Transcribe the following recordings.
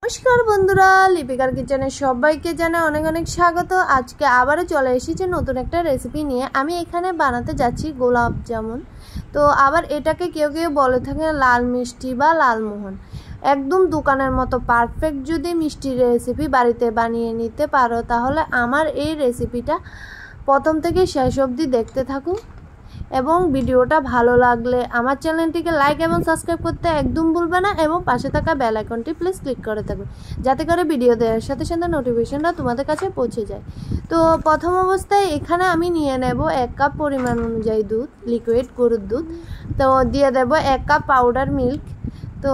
নমস্কার বন্ধুরা, লিপিকার কিচেনে সবাইকে জানাই অনেক অনেক স্বাগত। আজকে আবারও চলে এসেছি নতুন একটা রেসিপি নিয়ে। আমি এখানে বানাতে যাচ্ছি গোলাপ জামুন। তো আবার এটাকে কেউ কেউ বলে থাকে লাল মিষ্টি বা লালমোহন। একদম দোকানের মতো পারফেক্ট যদি মিষ্টির রেসিপি বাড়িতে বানিয়ে নিতে পারো, তাহলে আমার এই রেসিপিটা প্রথম থেকে শেষ অবধি দেখতে থাকুন। এবং ভিডিওটা ভালো লাগলে আমার চ্যানেলটিকে লাইক এবং সাবস্ক্রাইব করতে একদম ভুলবে না, এবং পাশে থাকা বেল আইকনটি প্লিজ ক্লিক করে থাকবে, যাতে করে ভিডিও দেওয়ার সাথে সাথে নোটিফিকেশনটা তোমাদের কাছে পৌঁছে যায়। তো প্রথম অবস্থায় এখানে আমি নিয়ে নেব 1 কাপ পরিমাণ অনুযায়ী দুধ, লিকুইড গরুর দুধ। তো দিয়ে দেব 1 কাপ পাউডার মিল্ক। তো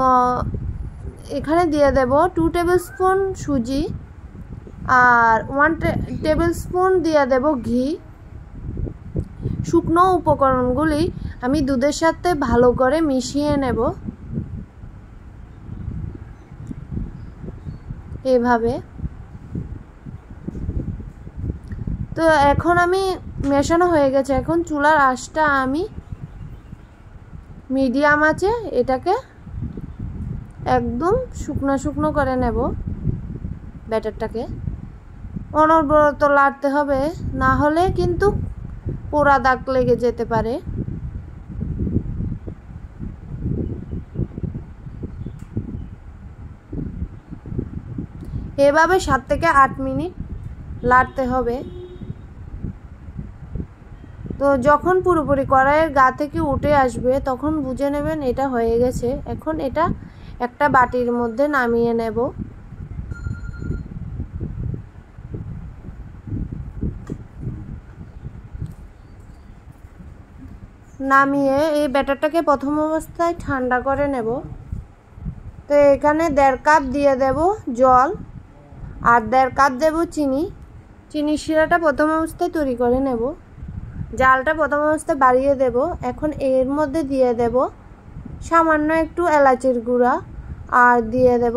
এখানে দিয়ে দেব 2 টেবিল স্পুন সুজি, আর 1 টেবিল স্পুন দিয়ে দেব ঘি। শুকনো উপকরণগুলি আমি দুধের সাথে ভালো করে মিশিয়ে নেব এভাবে। তো এখন আমি মেশানো হয়ে গেছে। এখন চুলার আঁচটা আমি মিডিয়াম আছে, এটাকে একদম শুকনো শুকনো করে নেব। ব্যাটারটাকে অনবরত লাড়তে হবে, না হলে কিন্তু পোড়া দাগ লেগে যেতে পারে। এভাবে 7 থেকে 8 মিনিট লাড়তে হবে। তো যখন পুরোপুরি কড়াইয়ের গা থেকে উঠে আসবে, তখন বুঝে নেবেন এটা হয়ে গেছে। এখন এটা একটা বাটির মধ্যে নামিয়ে নেব। নামিয়ে এই ব্যাটারটাকে প্রথম অবস্থায় ঠান্ডা করে নেব। তো এখানে 1.5 কাপ দিয়ে দেব জল, আর 1.5 কাপ দেব চিনি। চিনির শিরাটা প্রথম অবস্থায় তৈরি করে নেব। জালটা প্রথম অবস্থায় বাড়িয়ে দেব। এখন এর মধ্যে দিয়ে দেব সামান্য একটু এলাচের গুঁড়া, আর দিয়ে দেব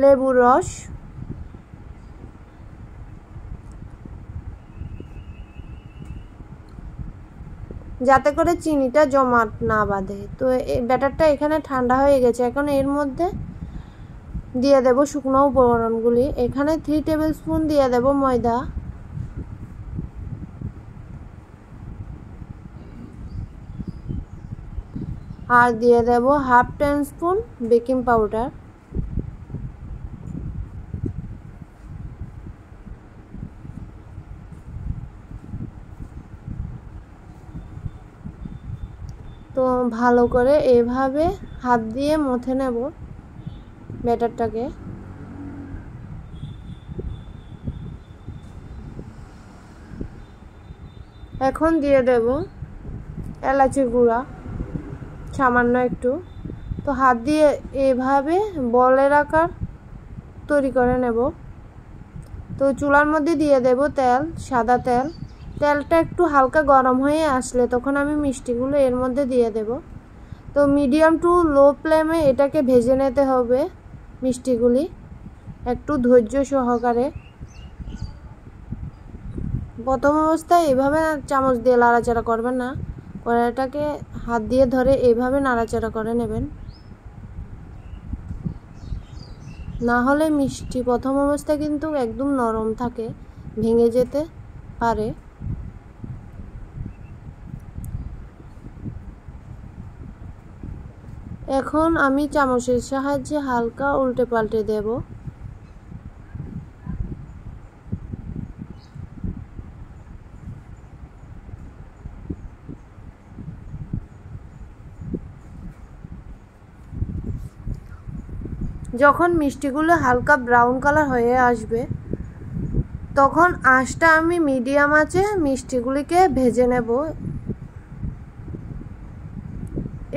লেবুর রস। যাতে করে চিনিটা জমাট না বাঁধে। তো এই ব্যাটারটা এখানে ঠান্ডা হয়ে গেছে। এখন এর মধ্যে দিয়ে দেব শুকনো উপকরণগুলি। এখানে 3 টেবিল স্পুন দিয়ে দেব ময়দা, আর দিয়ে দেব 1/2 টেবিল স্পুন বেকিং পাউডার। তো ভালো করে এভাবে হাত দিয়ে মথে নেব ব্যাটারটাকে। এখন দিয়ে দেব এলাচের গুঁড়া সামান্য একটু। তো হাত দিয়ে এভাবে বলের আকার তৈরি করে নেব। তো চুলার মধ্যে দিয়ে দেব তেল, সাদা তেল। তেলটা একটু হালকা গরম হয়ে আসলে তখন আমি মিষ্টিগুলো এর মধ্যে দিয়ে দেব। তো মিডিয়াম টু লো ফ্লেমে এটাকে ভেজে নিতে হবে মিষ্টিগুলি, একটু ধৈর্য সহকারে। প্রথম অবস্থায় এভাবে চামচ দিয়ে নাড়াচাড়া করবেন না, কড়াইটাকে হাত দিয়ে ধরে এভাবে নাড়াচাড়া করে নেবেন, না হলে মিষ্টি প্রথম অবস্থায় কিন্তু একদম নরম থাকে, ভেঙে যেতে পারে। এখন আমি চামচের সাহায্যে হালকা উল্টে পাল্টে দেব। যখন মিষ্টিগুলো হালকা ব্রাউন কালার হয়ে আসবে, তখন আঁচটা আমি মিডিয়াম আঁচে মিষ্টিগুলিকে ভেজে নেব।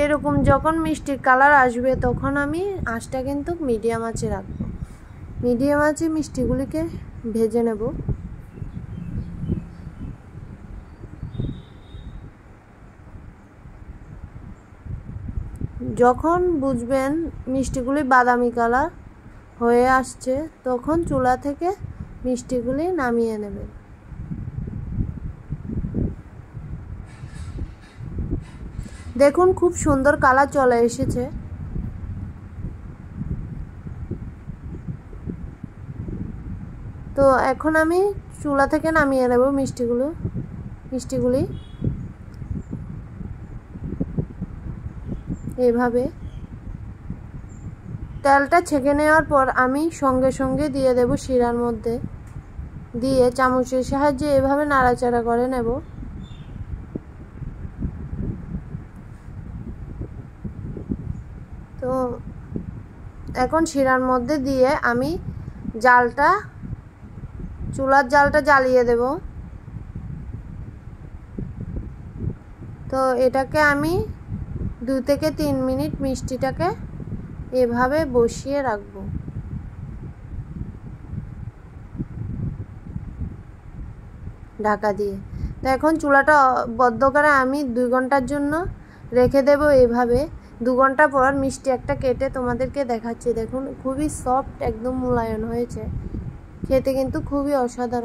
এরকম যখন মিষ্টির কালার আসবে, তখন আমি আঁচটা কিন্তু মিডিয়াম আঁচে রাখবো। মিডিয়াম আঁচে মিষ্টিগুলিকে ভেজে নেব। যখন বুঝবেন মিষ্টিগুলি বাদামি কালার হয়ে আসছে, তখন চুলা থেকে মিষ্টিগুলি নামিয়ে নেবেন। দেখুন খুব সুন্দর কালার চলে এসেছে। তো এখন আমি চুলা থেকে নামিয়ে নেব মিষ্টিগুলি এইভাবে। তেলটা ছেঁকে নেওয়ার পর আমি সঙ্গে সঙ্গে দিয়ে দেব শিরার মধ্যে, দিয়ে চামচের সাহায্যে এভাবে নাড়াচাড়া করে নেব। তো এখন শিরার মধ্যে দিয়ে আমি চুলার জালটা জ্বালিয়ে দেব। তো এটাকে আমি 2 থেকে 3 মিনিট মিষ্টিটাকে এভাবে বসিয়ে রাখবো। ঢাকা দিয়ে। তো এখন চুলাটা বন্ধ করে আমি 2 ঘন্টার জন্য রেখে দেব এইভাবে। 2 ঘন্টা পর মিষ্টি একটা কেটে তোমাদেরকে দেখাচ্ছি। দেখুন খুবই সফট, একদম মোলায়েম হয়েছে, খেতে কিন্তু খুবই অসাধারণ।